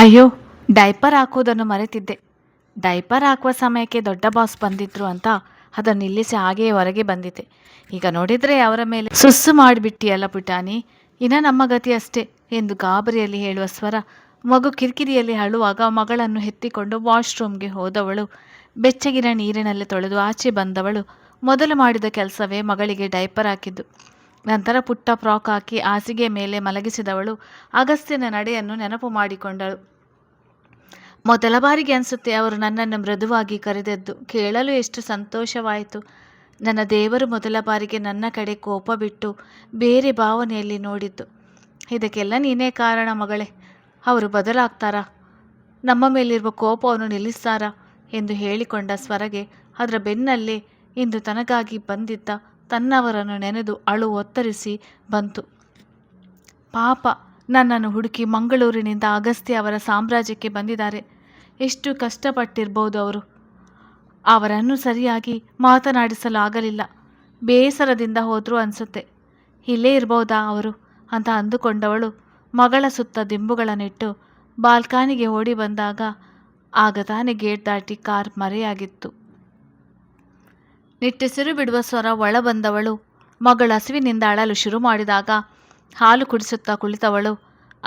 ಅಯ್ಯೋ, diaper ಹಾಕೋದನ್ನು ಮರೆತಿದ್ದೆ. Diaper ಹಾಕುವ ಸಮಯಕ್ಕೆ ದೊಡ್ಡ ಬಾಸ್ ಬಂದಿದ್ರು ಅಂತ ಅದನ್ನು ನಿಲ್ಲಿಸಿ ಹಾಗೆಯೇ ಹೊರಗೆ ಬಂದಿದ್ದೆ. ಈಗ ನೋಡಿದರೆ ಅವರ ಮೇಲೆ ಸುಸ್ಸು ಮಾಡಿಬಿಟ್ಟಿಯಲ್ಲ ಪುಟಾಣಿ, ಇನ್ನು ನಮ್ಮ ಗತಿ ಅಷ್ಟೇ ಎಂದು ಗಾಬರಿಯಲ್ಲಿ ಹೇಳುವ ಸ್ವರ. ಮಗು ಕಿರಿಕಿರಿಯಲ್ಲಿ ಅಳುವಾಗ ಮಗಳನ್ನು ಎತ್ತಿಕೊಂಡು ವಾಶ್ರೂಮ್ಗೆ ಹೋದವಳು. ಬೆಚ್ಚಗಿನ ನೀರಿನಲ್ಲಿ ತೊಳೆದು ಆಚೆ ಬಂದವಳು ಮೊದಲು ಮಾಡಿದ ಕೆಲಸವೇ ಮಗಳಿಗೆ ಡೈಪರ್ ಹಾಕಿದ್ದು. ನಂತರ ಪುಟ್ಟ ಫ್ರಾಕ್ ಹಾಕಿ ಹಾಸಿಗೆ ಮೇಲೆ ಮಲಗಿಸಿದವಳು ಅಗಸ್ತ್ಯನ ನಡೆಯನ್ನು ನೆನಪು ಮಾಡಿಕೊಂಡಳು. ಮೊದಲ ಬಾರಿಗೆ ಅನಿಸುತ್ತೆ ಅವರು ನನ್ನನ್ನು ಮೃದುವಾಗಿ ಕರೆದದ್ದು. ಕೇಳಲು ಎಷ್ಟು ಸಂತೋಷವಾಯಿತು. ನನ್ನ ದೇವರು ಮೊದಲ ಬಾರಿಗೆ ನನ್ನ ಕಡೆ ಕೋಪ ಬಿಟ್ಟು ಬೇರೆ ಭಾವನೆಯಲ್ಲಿ ನೋಡಿದ್ದು. ಇದಕ್ಕೆಲ್ಲ ನೀನೇ ಕಾರಣ ಮಗಳೇ. ಅವರು ಬದಲಾಗ್ತಾರಾ? ನಮ್ಮ ಮೇಲಿರುವ ಕೋಪವನ್ನು ನಿಲ್ಲಿಸ್ತಾರಾ ಎಂದು ಹೇಳಿಕೊಂಡ ಸ್ವರಗೆ ಅದರ ಬೆನ್ನಲ್ಲೇ ಇಂದು ತನಗಾಗಿ ಬಂದಿದ್ದ ತನ್ನವರನ್ನು ನೆನೆದು ಅಳು ಒತ್ತರಿಸಿ ಬಂತು. ಪಾಪ, ನನ್ನನ್ನು ಹುಡುಕಿ ಮಂಗಳೂರಿನಿಂದ ಅಗಸ್ತ್ಯ ಅವರ ಸಾಮ್ರಾಜ್ಯಕ್ಕೆ ಬಂದಿದ್ದಾರೆ. ಎಷ್ಟು ಕಷ್ಟಪಟ್ಟಿರ್ಬೋದು ಅವರು. ಅವರನ್ನು ಸರಿಯಾಗಿ ಮಾತನಾಡಿಸಲು ಆಗಲಿಲ್ಲ. ಬೇಸರದಿಂದ ಹೋದರೂ ಅನಿಸುತ್ತೆ. ಇಲ್ಲೇ ಇರ್ಬೋದಾ ಅವರು ಅಂತ ಅಂದುಕೊಂಡವಳು ಮಗಳ ಸುತ್ತ ದಿಂಬುಗಳನ್ನಿಟ್ಟು ಬಾಲ್ಕನಿಗೆ ಓಡಿ ಬಂದಾಗ ಆಗ ತಾನೇ ಗೇಟ್ ದಾಟಿ ಕಾರ್ ಮರೆಯಾಗಿತ್ತು. ನಿಟ್ಟುಸಿರು ಬಿಡುವ ಸ್ವರ ಒಳ ಬಂದವಳು ಮಗಳ ಹಸಿವಿನಿಂದ ಅಳಲು ಶುರು ಮಾಡಿದಾಗ ಹಾಲು ಕುಡಿಸುತ್ತಾ ಕುಳಿತವಳು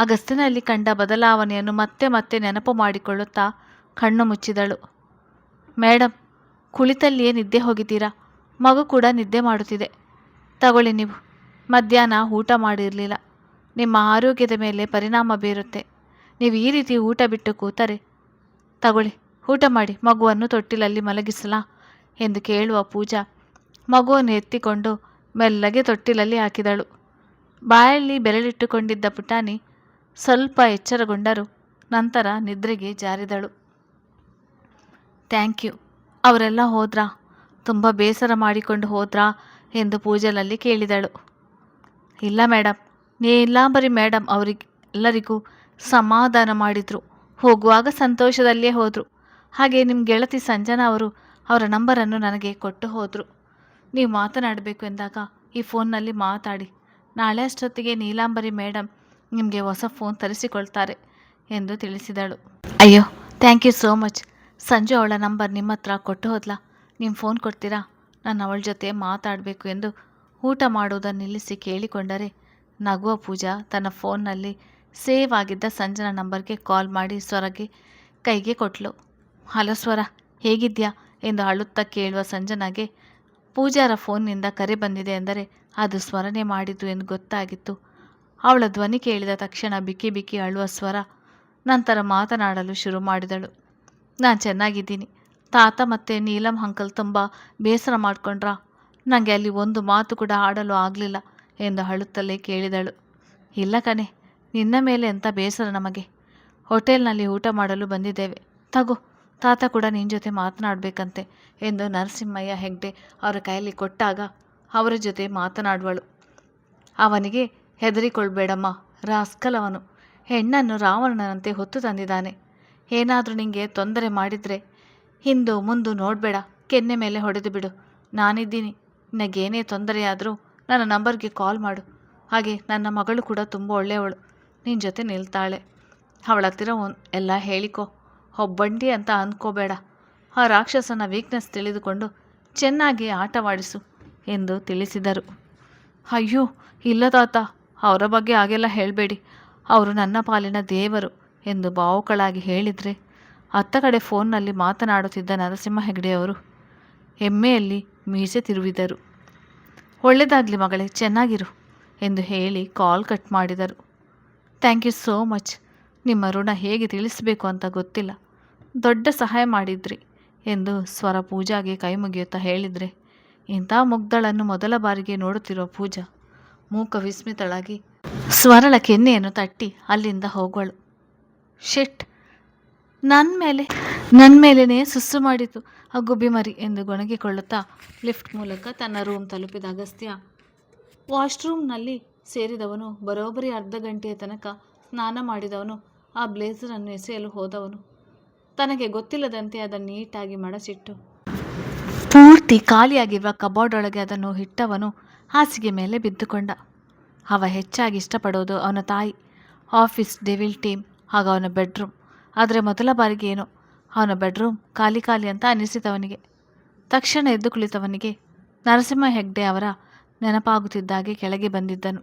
ಅಗಸ್ತ್ಯನಲ್ಲಿ ಕಂಡ ಬದಲಾವಣೆಯನ್ನು ಮತ್ತೆ ಮತ್ತೆ ನೆನಪು ಮಾಡಿಕೊಳ್ಳುತ್ತಾ ಕಣ್ಣು ಮುಚ್ಚಿದಳು. ಮೇಡಮ್, ಕುಳಿತಲ್ಲಿಯೇ ನಿದ್ದೆ ಹೋಗಿದ್ದೀರಾ? ಮಗು ಕೂಡ ನಿದ್ದೆ ಮಾಡುತ್ತಿದೆ. ತಗೊಳ್ಳಿ, ನೀವು ಮಧ್ಯಾಹ್ನ ಊಟ ಮಾಡಿರಲಿಲ್ಲ. ನಿಮ್ಮ ಆರೋಗ್ಯದ ಮೇಲೆ ಪರಿಣಾಮ ಬೀರುತ್ತೆ. ನೀವು ಈ ರೀತಿ ಊಟ ಬಿಟ್ಟು ಕೂತರೆ. ತಗೊಳ್ಳಿ, ಊಟ ಮಾಡಿ, ಮಗುವನ್ನು ತೊಟ್ಟಿಲಲ್ಲಿ ಮಲಗಿಸಲಾ ಎಂದು ಕೇಳುವ ಪೂಜಾ ಮಗುವನ್ನು ಎತ್ತಿಕೊಂಡು ಮೆಲ್ಲಗೆ ತೊಟ್ಟಿಲಲ್ಲಿ ಹಾಕಿದಳು. ಬಾಯಲ್ಲಿ ಬೆರಳಿಟ್ಟುಕೊಂಡಿದ್ದ ಪುಟಾಣಿ ಸ್ವಲ್ಪ ಎಚ್ಚರಗೊಂಡರು. ನಂತರ ನಿದ್ರೆಗೆ ಜಾರಿದಳು. Thank you. ಅವರೆಲ್ಲ ಹೋದ್ರಾ? ತುಂಬ ಬೇಸರ ಮಾಡಿಕೊಂಡು ಹೋದ್ರಾ ಎಂದು ಪೂಜಲಲ್ಲಿ ಕೇಳಿದಳು. ಇಲ್ಲ ಮೇಡಮ್, ನೀಲಾಂಬರಿ ಮೇಡಮ್ ಅವರಿಗೆಲ್ಲರಿಗೂ ಸಮಾಧಾನ ಮಾಡಿದರು. ಹೋಗುವಾಗ ಸಂತೋಷದಲ್ಲೇ ಹೋದರು. ಹಾಗೆ ನಿಮ್ಮ ಗೆಳತಿ ಸಂಜನಾ ಅವರು ಅವರ ನಂಬರನ್ನು ನನಗೆ ಕೊಟ್ಟು ಹೋದರು. ನೀವು ಮಾತನಾಡಬೇಕು ಎಂದಾಗ ಈ ಫೋನ್ನಲ್ಲಿ ಮಾತಾಡಿ. ನಾಳೆ ಅಷ್ಟೊತ್ತಿಗೆ ನೀಲಾಂಬರಿ ಮೇಡಮ್ ನಿಮಗೆ ಹೊಸ ಫೋನ್ ತರಿಸಿಕೊಳ್ತಾರೆ ಎಂದು ತಿಳಿಸಿದಳು. ಅಯ್ಯೋ, thank you so much. Sanju ಅವಳ ನಂಬರ್ ನಿಮ್ಮ ಹತ್ರ ಕೊಟ್ಟು ಹೋದ್ಲಾ? ನಿಮ್ಮ ಫೋನ್ ಕೊಡ್ತೀರಾ? ನಾನು ಅವಳ ಜೊತೆ ಮಾತಾಡಬೇಕು ಎಂದು ಊಟ ಮಾಡುವುದನ್ನು ನಿಲ್ಲಿಸಿ ಕೇಳಿಕೊಂಡರೆ ನಗುವ ಪೂಜಾ ತನ್ನ ಫೋನ್ನಲ್ಲಿ ಸೇವ್ ಆಗಿದ್ದ ಸಂಜನಾ ನಂಬರ್ಗೆ ಕಾಲ್ ಮಾಡಿ ಸ್ವರಗೆ ಕೈಗೆ ಕೊಟ್ಲು. ಹಲೋ ಸ್ವರ, ಹೇಗಿದ್ಯಾ ಎಂದು ಅಳುತ್ತಾ ಕೇಳುವ ಸಂಜನಾಗೆ ಪೂಜಾರ ಫೋನ್ನಿಂದ ಕರೆ ಬಂದಿದೆ ಎಂದರೆ ಅದು ಸ್ವರನೇ ಮಾಡಿದ್ದು ಎಂದು ಗೊತ್ತಾಗಿತ್ತು. ಅವಳ ಧ್ವನಿ ಕೇಳಿದ ತಕ್ಷಣ ಬಿಕ್ಕಿ ಬಿಕ್ಕಿ ಅಳುವ ಸ್ವರ ನಂತರ ಮಾತನಾಡಲು ಶುರು ಮಾಡಿದಳು. ನಾನು ಚೆನ್ನಾಗಿದ್ದೀನಿ. ತಾತ ಮತ್ತು ನೀಲಂ ಅಂಕಲ್ ತುಂಬ ಬೇಸರ ಮಾಡಿಕೊಂಡ್ರಾ? ನನಗೆ ಅಲ್ಲಿ ಒಂದು ಮಾತು ಕೂಡ ಆಡಲು ಆಗಲಿಲ್ಲ ಎಂದು ಅಳುತ್ತಲೇ ಕೇಳಿದಳು. ಇಲ್ಲ ಕಣೆ, ನಿನ್ನ ಮೇಲೆ ಎಂಥ ಬೇಸರ ನಮಗೆ. ಹೋಟೆಲ್ನಲ್ಲಿ ಊಟ ಮಾಡಲು ಬಂದಿದ್ದೇವೆ. ತಗೋ, ತಾತ ಕೂಡ ನಿನ್ನ ಜೊತೆ ಮಾತನಾಡಬೇಕಂತೆ ಎಂದು ನರಸಿಂಹಯ್ಯ ಹೆಗ್ಡೆ ಅವರ ಕೈಯಲ್ಲಿ ಕೊಟ್ಟಾಗ ಅವರ ಜೊತೆ ಮಾತನಾಡುವಳು. ಅವನಿಗೆ ಹೆದರಿಕೊಳ್ಬೇಡಮ್ಮ, ರಾಸ್ಕಲ್ ಅವನು. ಹೆಣ್ಣನ್ನು ರಾವಣನಂತೆ ಹೊತ್ತು ತಂದಿದ್ದಾನೆ. ಏನಾದರೂ ನಿಂಗೆ ತೊಂದರೆ ಮಾಡಿದರೆ ಹಿಂದು ಮುಂದು ನೋಡಬೇಡ, ಕೆನ್ನೆ ಮೇಲೆ ಹೊಡೆದು ಬಿಡು. ನಾನಿದ್ದೀನಿ. ನಿನಗೇನೇ ತೊಂದರೆಯಾದರೂ ನನ್ನ ನಂಬರ್ಗೆ ಕಾಲ್ ಮಾಡು. ಹಾಗೆ ನನ್ನ ಮಗಳು ಕೂಡ ತುಂಬ ಒಳ್ಳೆಯವಳು, ನಿನ್ನ ಜೊತೆ ನಿಲ್ತಾಳೆ. ಅವಳ ಹತ್ತಿರ ಎಲ್ಲ ಹೇಳಿಕೊ. ಒಬ್ಬಂಟಿ ಅಂತ ಅಂದ್ಕೋಬೇಡ. ಆ ರಾಕ್ಷಸನ ವೀಕ್ನೆಸ್ ತಿಳಿದುಕೊಂಡು ಚೆನ್ನಾಗಿ ಆಟವಾಡಿಸು ಎಂದು ತಿಳಿಸಿದರು. ಅಯ್ಯೋ ಇಲ್ಲ ತಾತ, ಅವರ ಬಗ್ಗೆ ಹಾಗೆಲ್ಲ ಹೇಳಬೇಡಿ. ಅವರು ನನ್ನ ಪಾಲಿನ ದೇವರು ಎಂದು ಭಾವುಕಳಾಗಿ ಹೇಳಿದರೆ ಅತ್ತ ಕಡೆ ಫೋನ್ನಲ್ಲಿ ಮಾತನಾಡುತ್ತಿದ್ದ ನರಸಿಂಹ ಹೆಗ್ಡೆಯವರು ಹೆಮ್ಮೆಯಲ್ಲಿ ಮೀಸೆ ತಿರುವಿದರು. ಒಳ್ಳೆಯದಾಗಲಿ ಮಗಳೇ, ಚೆನ್ನಾಗಿರು ಎಂದು ಹೇಳಿ ಕಾಲ್ ಕಟ್ ಮಾಡಿದರು. Thank you so much. ನಿಮ್ಮ ಋಣ ಹೇಗೆ ತಿಳಿಸಬೇಕು ಅಂತ ಗೊತ್ತಿಲ್ಲ. ದೊಡ್ಡ ಸಹಾಯ ಮಾಡಿದ್ರಿ ಎಂದು ಸ್ವರ ಪೂಜಾಗೆ ಕೈ ಮುಗಿಯುತ್ತಾ ಹೇಳಿದರೆ ಇಂಥ ಮುಗ್ಧಳನ್ನು ಮೊದಲ ಬಾರಿಗೆ ನೋಡುತ್ತಿರುವ ಪೂಜಾ ಮೂಕ ವಿಸ್ಮಿತಳಾಗಿ ಸ್ವರಳ ಕೆನ್ನೆಯನ್ನು ತಟ್ಟಿ ಅಲ್ಲಿಂದ ಹೋಗೋಳು. ಶೆಟ್, ನನ್ನ ಮೇಲೇ ಸುಸ್ಸು ಮಾಡಿತು ಆ ಗುಬ್ಬಿಮರಿ ಎಂದು ಗೊಣಗಿಕೊಳ್ಳುತ್ತಾ ಲಿಫ್ಟ್ ಮೂಲಕ ತನ್ನ ರೂಮ್ ತಲುಪಿದ ಅಗಸ್ತ್ಯ ವಾಶ್ರೂಮ್ನಲ್ಲಿ ಸೇರಿದವನು. ಬರೋಬ್ಬರಿ ಅರ್ಧ ಗಂಟೆಯ ತನಕ ಸ್ನಾನ ಮಾಡಿದವನು. ಆ ಬ್ಲೇಸರನ್ನು ಎಸೆಯಲು ಹೋದವನು ತನಗೆ ಗೊತ್ತಿಲ್ಲದಂತೆ ಅದನ್ನು ನೀಟಾಗಿ ಮಡಚಿಟ್ಟು ಪೂರ್ತಿ ಖಾಲಿಯಾಗಿರುವ ಕಬೋರ್ಡ್ ಒಳಗೆ ಅದನ್ನು ಇಟ್ಟವನು ಹಾಸಿಗೆ ಮೇಲೆ ಬಿದ್ದುಕೊಂಡ. ಅವ ಹೆಚ್ಚಾಗಿ ಇಷ್ಟಪಡೋದು ಅವನ ತಾಯಿ, ಆಫೀಸ್ ಡೆವಿಲ್ ಟೀಮ್ ಹಾಗೂ ಅವನ ಬೆಡ್ರೂಮ್. ಆದರೆ ಮೊದಲ ಬಾರಿಗೆ ಏನೋ ಅವನ ಬೆಡ್ರೂಮ್ ಖಾಲಿ ಖಾಲಿ ಅಂತ ಅನಿಸಿತವನಿಗೆ. ತಕ್ಷಣ ಎದ್ದು ಕುಳಿತವನಿಗೆ ನರಸಿಂಹ ಹೆಗ್ಡೆ ಅವರ ನೆನಪಾಗುತ್ತಿದ್ದಾಗೆ ಕೆಳಗೆ ಬಂದಿದ್ದನು.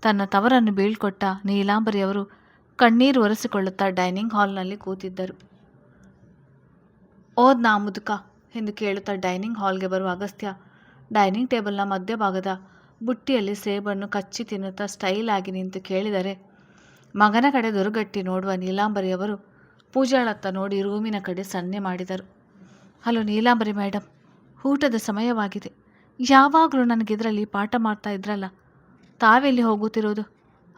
ತನ್ನ ತವರನ್ನು ಬೀಳ್ಕೊಟ್ಟ ನೀಲಾಂಬರಿಯವರು ಕಣ್ಣೀರು ಒರೆಸಿಕೊಳ್ಳುತ್ತಾ ಡೈನಿಂಗ್ ಹಾಲ್ನಲ್ಲಿ ಕೂತಿದ್ದರು. ಓದ್ನಾ ಮುದುಕ ಎಂದು ಕೇಳುತ್ತಾ ಡೈನಿಂಗ್ ಹಾಲ್ಗೆ ಬರುವ ಅಗಸ್ತ್ಯ ಡೈನಿಂಗ್ ಟೇಬಲ್ನ ಮಧ್ಯಭಾಗದ ಬುಟ್ಟಿಯಲ್ಲಿ ಸೇಬನ್ನು ಕಚ್ಚಿ ತಿನ್ನುತ್ತಾ ಸ್ಟೈಲ್ ಆಗಿ ನಿಂತು ಕೇಳಿದರೆ, ಮಗನ ಕಡೆ ದುರುಗಟ್ಟಿ ನೋಡುವ ನೀಲಾಂಬರಿಯವರು ಪೂಜಾಳತ್ತ ನೋಡಿ ರೂಮಿನ ಕಡೆ ಸನ್ನೆ ಮಾಡಿದರು. ಹಲೋ ನೀಲಾಂಬರಿ ಮೇಡಮ್, ಊಟದ ಸಮಯವಾಗಿದೆ. ಯಾವಾಗಲೂ ನನಗಿದರಲ್ಲಿ ಪಾಠ ಮಾಡ್ತಾ ಇದ್ರಲ್ಲ, ತಾವೆಲ್ಲಿ ಹೋಗುತ್ತಿರೋದು?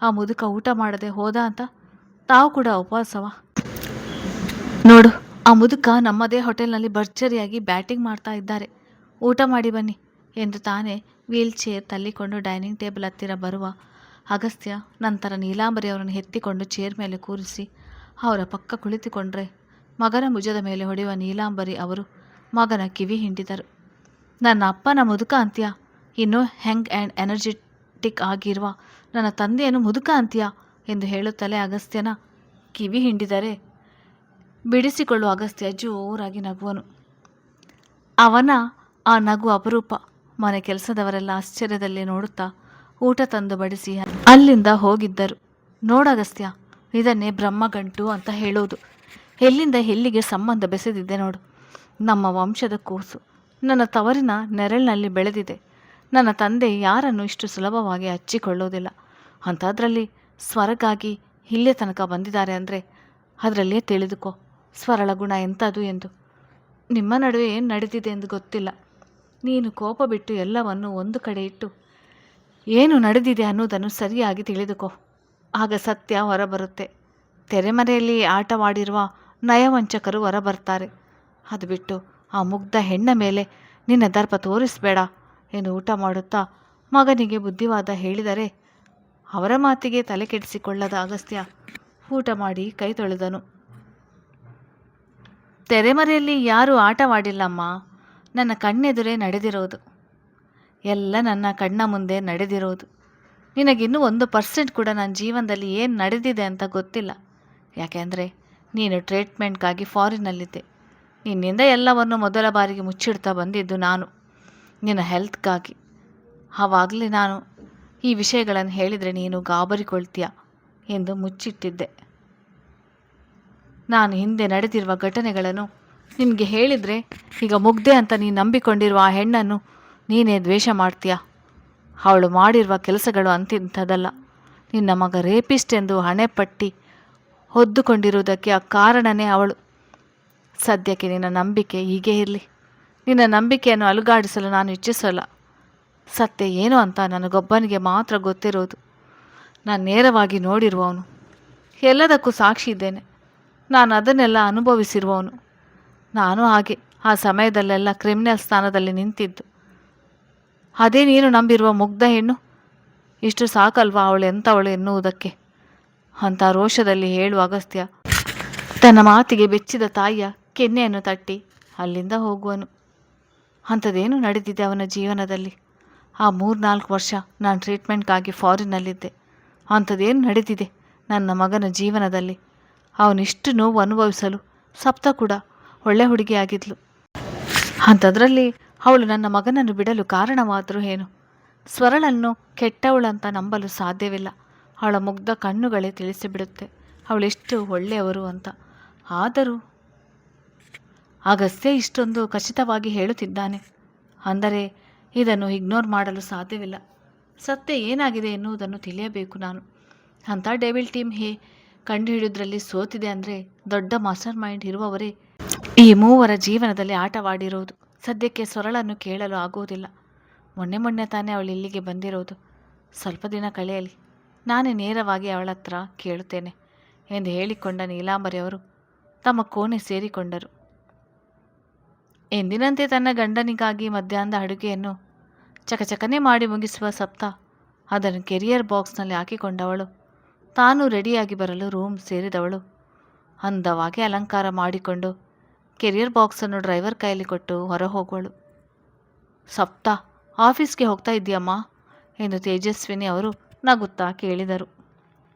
ಆ ಮುದುಕ ಊಟ ಮಾಡದೆ ಹೋದ ಅಂತ ತಾವು ಕೂಡ ಉಪವಾಸವ? ನೋಡು, ಆ ಮುದುಕ ನಮ್ಮದೇ ಹೋಟೆಲ್ನಲ್ಲಿ ಭರ್ಜರಿಯಾಗಿ ಬ್ಯಾಟಿಂಗ್ ಮಾಡ್ತಾ ಇದ್ದಾರೆ, ಊಟ ಮಾಡಿ ಬನ್ನಿ ಎಂದು ತಾನೇ ವೀಲ್ ಚೇರ್ ತಳ್ಳಿಕೊಂಡು ಡೈನಿಂಗ್ ಟೇಬಲ್ ಹತ್ತಿರ ಬರುವ ಅಗಸ್ತ್ಯ ನಂತರ ನೀಲಾಂಬರಿಯವರನ್ನು ಎತ್ತಿಕೊಂಡು ಚೇರ್ ಮೇಲೆ ಕೂರಿಸಿ ಅವರ ಪಕ್ಕ ಕುಳಿತುಕೊಂಡ್ರೆ ಮಗನ ಭುಜದ ಮೇಲೆ ಹೊಡೆಯುವ ನೀಲಾಂಬರಿ ಅವರು ಮಗನ ಕಿವಿ ಹಿಂಡಿದರು. ನನ್ನ ಅಪ್ಪನ ಮುದುಕ ಅಂತ್ಯ? ಇನ್ನೂ ಹೆಂಗ್ ಆ್ಯಂಡ್ ಎನರ್ಜೆಟಿಕ್ ಆಗಿರುವ ನನ್ನ ತಂದೆಯನ್ನು ಮುದುಕ ಅಂತ್ಯ ಎಂದು ಹೇಳುತ್ತಲೇ ಅಗಸ್ತ್ಯನ ಕಿವಿ ಹಿಂಡಿದರೆ ಬಿಡಿಸಿಕೊಳ್ಳುವ ಅಗಸ್ತ್ಯ ಜೋರಾಗಿ ನಗುವನು. ಅವನ ಆ ನಗು ಅಪರೂಪ. ಮನೆ ಕೆಲಸದವರೆಲ್ಲ ಆಶ್ಚರ್ಯದಲ್ಲಿ ನೋಡುತ್ತಾ ಊಟ ತಂದು ಬಡಿಸಿ ಅಲ್ಲಿಂದ ಹೋಗಿದ್ದರು. ನೋಡಗಸ್ತ್ಯ, ಇದನ್ನೇ ಬ್ರಹ್ಮಗಂಟು ಅಂತ ಹೇಳೋದು. ಎಲ್ಲಿಂದ ಎಲ್ಲಿಗೆ ಸಂಬಂಧ ಬೆಸೆದಿದೆ ನೋಡು. ನಮ್ಮ ವಂಶದ ಕೂಸು ನನ್ನ ತವರಿನ ನೆರಳಿನಲ್ಲಿ ಬೆಳೆದಿದೆ. ನನ್ನ ತಂದೆ ಯಾರನ್ನು ಇಷ್ಟು ಸುಲಭವಾಗಿ ಹಚ್ಚಿಕೊಳ್ಳೋದಿಲ್ಲ. ಅಂಥದ್ರಲ್ಲಿ ಸ್ವರಗಾಗಿ ಇಲ್ಲೇ ತನಕ ಬಂದಿದ್ದಾರೆ ಅಂದರೆ ಅದರಲ್ಲೇ ತಿಳಿದುಕೋ ಸ್ವರಳ ಗುಣ ಎಂಥದ್ದು ಎಂದು. ನಿಮ್ಮ ನಡುವೆ ಏನು ನಡೆದಿದೆ ಎಂದು ಗೊತ್ತಿಲ್ಲ. ನೀನು ಕೋಪ ಬಿಟ್ಟು ಎಲ್ಲವನ್ನು ಒಂದು ಕಡೆ ಇಟ್ಟು ಏನು ನಡೆದಿದೆ ಅನ್ನೋದನ್ನು ಸರಿಯಾಗಿ ತಿಳಿದುಕೋ. ಆಗ ಸತ್ಯ ಹೊರಬರುತ್ತೆ. ತೆರೆಮರೆಯಲ್ಲಿ ಆಟವಾಡಿರುವ ನಯವಂಚಕರು ಹೊರಬರ್ತಾರೆ. ಅದು ಬಿಟ್ಟು ಆ ಮುಗ್ಧ ಹೆಣ್ಣ ಮೇಲೆ ನಿನ್ನ ದರ್ಪ ತೋರಿಸಬೇಡ ಎಂದು ಊಟ ಮಾಡುತ್ತಾ ಮಗನಿಗೆ ಬುದ್ಧಿವಾದ ಹೇಳಿದರೆ ಅವರ ಮಾತಿಗೆ ತಲೆ ಕೆಡಿಸಿಕೊಳ್ಳದ ಅಗಸ್ತ್ಯ ಊಟ ಮಾಡಿ ಕೈ ತೊಳೆದನು. ತೆರೆಮರೆಯಲ್ಲಿ ಯಾರೂ ಆಟವಾಡಿಲ್ಲಮ್ಮ, ನನ್ನ ಕಣ್ಣೆದುರೇ ನಡೆದಿರೋದು. ಎಲ್ಲ ನನ್ನ ಕಣ್ಣ ಮುಂದೆ ನಡೆದಿರೋದು. ನಿನಗಿನ್ನೂ 1% ಕೂಡ ನನ್ನ ಜೀವನದಲ್ಲಿ ಏನು ನಡೆದಿದೆ ಅಂತ ಗೊತ್ತಿಲ್ಲ. ಯಾಕೆಂದರೆ ನೀನು ಟ್ರೀಟ್ಮೆಂಟ್ಗಾಗಿ ಫಾರಿನ್ನಲ್ಲಿದ್ದೆ. ನಿನ್ನಿಂದ ಎಲ್ಲವನ್ನು ಮೊದಲ ಬಾರಿಗೆ ಮುಚ್ಚಿಡ್ತಾ ಬಂದಿದ್ದು ನಾನು, ನಿನ್ನ ಹೆಲ್ತ್ಗಾಗಿ. ಆವಾಗಲೇ ನಾನು ಈ ವಿಷಯಗಳನ್ನು ಹೇಳಿದರೆ ನೀನು ಗಾಬರಿಕೊಳ್ತೀಯ ಎಂದು ಮುಚ್ಚಿಟ್ಟಿದ್ದೆ. ನಾನು ಹಿಂದೆ ನಡೆದಿರುವ ಘಟನೆಗಳನ್ನು ನಿನಗೆ ಹೇಳಿದರೆ ಈಗ ಮುಗ್ದೆ ಅಂತ ನೀನು ನಂಬಿಕೊಂಡಿರುವ ಆ ಹೆಣ್ಣನ್ನು ನೀನೇ ದ್ವೇಷ ಮಾಡ್ತೀಯ. ಅವಳು ಮಾಡಿರುವ ಕೆಲಸಗಳು ಅಂತಿಂಥದ್ದಲ್ಲ. ನಿನ್ನ ಮಗ ರೇಪಿಸ್ಟ್ ಎಂದು ಹಣೆಪಟ್ಟಿ ಹೊದ್ದುಕೊಂಡಿರುವುದಕ್ಕೆ ಆ ಕಾರಣನೇ ಅವಳು. ಸದ್ಯಕ್ಕೆ ನಿನ್ನ ನಂಬಿಕೆ ಹೀಗೇ ಇರಲಿ. ನಿನ್ನ ನಂಬಿಕೆಯನ್ನು ಅಲುಗಾಡಿಸಲು ನಾನು ಇಚ್ಛಿಸಲ್ಲ. ಸತ್ಯ ಏನು ಅಂತ ನನಗೊಬ್ಬನಿಗೆ ಮಾತ್ರ ಗೊತ್ತಿರೋದು. ನಾನು ನೇರವಾಗಿ ನೋಡಿರುವವನು, ಎಲ್ಲದಕ್ಕೂ ಸಾಕ್ಷಿ ಇದ್ದೇನೆ. ನಾನು ಅದನ್ನೆಲ್ಲ ಅನುಭವಿಸಿರುವವನು. ನಾನು ಹಾಗೆ ಆ ಸಮಯದಲ್ಲೆಲ್ಲ ಕ್ರಿಮಿನಲ್ ಸ್ಥಾನದಲ್ಲಿ ನಿಂತಿದ್ದು. ಅದೇ ನೀನು ನಂಬಿರುವ ಮುಗ್ಧ ಹೆಣ್ಣು. ಇಷ್ಟು ಸಾಕಲ್ವಾ ಅವಳು ಎಂಥವಳು ಎನ್ನುವುದಕ್ಕೆ ಅಂತ ರೋಷದಲ್ಲಿ ಹೇಳುವ ಅಗಸ್ತ್ಯ ತನ್ನ ಮಾತಿಗೆ ಬೆಚ್ಚಿದ ತಾಯಿಯ ಕೆನ್ನೆಯನ್ನು ತಟ್ಟಿ ಅಲ್ಲಿಂದ ಹೋಗುವನು. ಅಂಥದ್ದೇನು ನಡೆದಿದೆ ಅವನ ಜೀವನದಲ್ಲಿ? ಆ 3-4 ವರ್ಷ ನಾನು ಟ್ರೀಟ್ಮೆಂಟ್ಗಾಗಿ ಫಾರಿನ್ನಲ್ಲಿದ್ದೆ. ಅಂಥದ್ದೇನು ನಡೆದಿದೆ ನನ್ನ ಮಗನ ಜೀವನದಲ್ಲಿ? ಅವನಿಷ್ಟು ನೋವು ಅನುಭವಿಸಲು ಸಪ್ತ ಕೂಡ ಒಳ್ಳೆ ಹುಡುಗಿಯಾಗಿದ್ಲು. ಅಂಥದ್ರಲ್ಲಿ ಅವಳು ನನ್ನ ಮಗನನ್ನು ಬಿಡಲು ಕಾರಣವಾದರೂ ಏನು? ಸ್ವರಳನ್ನು ಕೆಟ್ಟವಳಂತ ನಂಬಲು ಸಾಧ್ಯವಿಲ್ಲ. ಅವಳ ಮುಗ್ಧ ಕಣ್ಣುಗಳೇ ತಿಳಿಸಿಬಿಡುತ್ತೆ ಅವಳೆಷ್ಟು ಒಳ್ಳೆಯವರು ಅಂತ. ಆದರೂ ಅಗಸ್ತ್ಯ ಇಷ್ಟೊಂದು ಖಚಿತವಾಗಿ ಹೇಳುತ್ತಿದ್ದಾನೆ ಅಂದರೆ ಇದನ್ನು ಇಗ್ನೋರ್ ಮಾಡಲು ಸಾಧ್ಯವಿಲ್ಲ. ಸತ್ಯ ಏನಾಗಿದೆ ಎನ್ನುವುದನ್ನು ತಿಳಿಯಬೇಕು ನಾನು. ಅಂಥ ಡೆವಿಲ್ ಟೀಮ್ ಕಂಡುಹಿಡಿಯೋದ್ರಲ್ಲಿ ಸೋತಿದೆ ಅಂದರೆ ದೊಡ್ಡ ಮಾಸ್ಟರ್ ಮೈಂಡ್ ಇರುವವರೇ ಈ ಮೂವರ ಜೀವನದಲ್ಲಿ ಆಟವಾಡಿರೋದು. ಸದ್ಯಕ್ಕೆ ಸ್ವರಳನ್ನು ಕೇಳಲು ಆಗುವುದಿಲ್ಲ. ಮೊನ್ನೆ ತಾನೇ ಅವಳು ಇಲ್ಲಿಗೆ ಬಂದಿರೋದು. ಸ್ವಲ್ಪ ದಿನ ಕಳೆಯಲಿ, ನಾನೇ ನೇರವಾಗಿ ಅವಳ ಹತ್ರ ಕೇಳುತ್ತೇನೆ ಎಂದು ಹೇಳಿಕೊಂಡ ನೀಲಾಂಬರಿಯವರು ತಮ್ಮ ಕೋಣೆ ಸೇರಿಕೊಂಡರು. ಎಂದಿನಂತೆ ತನ್ನ ಗಂಡನಿಗಾಗಿ ಮಧ್ಯಾಹ್ನದ ಅಡುಗೆಯನ್ನು ಚಕಚಕನೆ ಮಾಡಿ ಮುಗಿಸುವ ಸಪ್ತ ಅದನ್ನು ಕೆರಿಯರ್ ಬಾಕ್ಸ್ನಲ್ಲಿ ಹಾಕಿಕೊಂಡವಳು ತಾನು ರೆಡಿಯಾಗಿ ಬರಲು ರೂಮ್ ಸೇರಿದವಳು ಅಂದವಾಗಿ ಅಲಂಕಾರ ಮಾಡಿಕೊಂಡು ಕೆರಿಯರ್ ಬಾಕ್ಸನ್ನು ಡ್ರೈವರ್ ಕೈಯಲ್ಲಿ ಕೊಟ್ಟು ಹೊರ ಹೋಗುವಳು. ಸಪ್ತ, ಆಫೀಸ್ಗೆ ಹೋಗ್ತಾ ಇದ್ದೀಯಮ್ಮ ಎಂದು ತೇಜಸ್ವಿನಿ ಅವರು ನಗುತ್ತಾ ಕೇಳಿದರು.